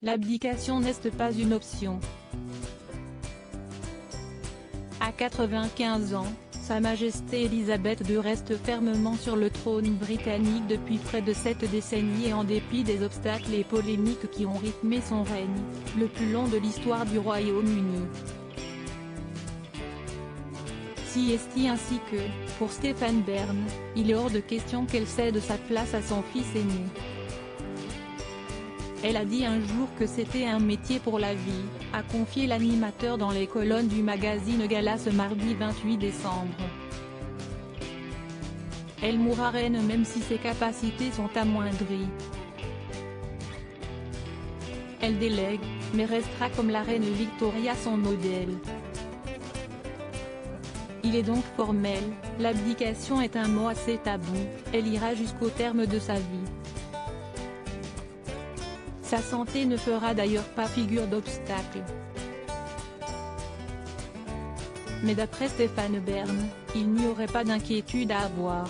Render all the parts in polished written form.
L'abdication n'est pas une option. À 95 ans, Sa Majesté Elisabeth II reste fermement sur le trône britannique depuis près de 7 décennies et en dépit des obstacles et polémiques qui ont rythmé son règne, le plus long de l'histoire du Royaume-Uni. CST ainsi que, pour Stéphane Bern, il est hors de question qu'elle cède sa place à son fils aîné. Elle a dit un jour que c'était un métier pour la vie, a confié l'animateur dans les colonnes du magazine Gala ce mardi 28 décembre. Elle mourra reine même si ses capacités sont amoindries. Elle délègue, mais restera comme la reine Victoria son modèle. Il est donc formel, l'abdication est un mot assez tabou, elle ira jusqu'au terme de sa vie. Sa santé ne fera d'ailleurs pas figure d'obstacle. Mais d'après Stéphane Bern, il n'y aurait pas d'inquiétude à avoir.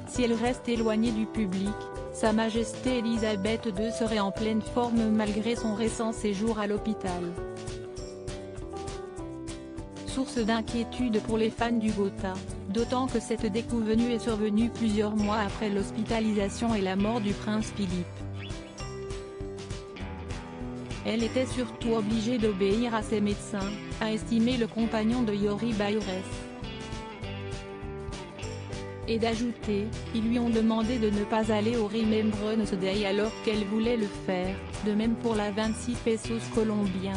Si elle reste éloignée du public, Sa Majesté Elisabeth II serait en pleine forme malgré son récent séjour à l'hôpital. Source d'inquiétude pour les fans du Gotha, d'autant que cette déconvenue est survenue plusieurs mois après l'hospitalisation et la mort du prince Philippe. Elle était surtout obligée d'obéir à ses médecins, a estimé le compagnon de Yori Bayres. Et d'ajouter, ils lui ont demandé de ne pas aller au Remembrance Day alors qu'elle voulait le faire, de même pour la 26 pesos colombiens.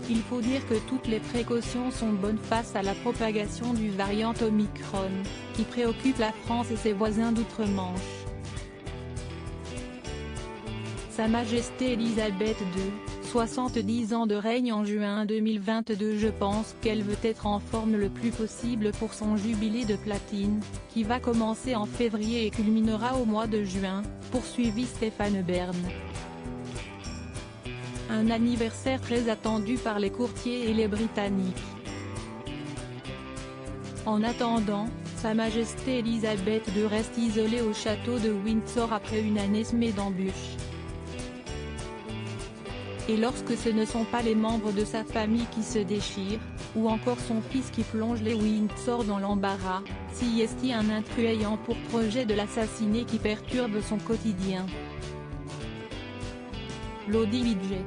Il faut dire que toutes les précautions sont bonnes face à la propagation du variant Omicron, qui préoccupe la France et ses voisins d'outre-Manche. Sa Majesté Elisabeth II, 70 ans de règne en juin 2022. Je pense qu'elle veut être en forme le plus possible pour son jubilé de platine, qui va commencer en février et culminera au mois de juin, poursuivit Stéphane Bern. Un anniversaire très attendu par les courtiers et les Britanniques. En attendant, Sa Majesté Elisabeth II reste isolée au château de Windsor après une année semée d'embûches. Et lorsque ce ne sont pas les membres de sa famille qui se déchirent, ou encore son fils qui plonge les Windsor dans l'embarras, s'y est-il un intrus ayant pour projet de l'assassiner qui perturbe son quotidien. Lodi Lidje.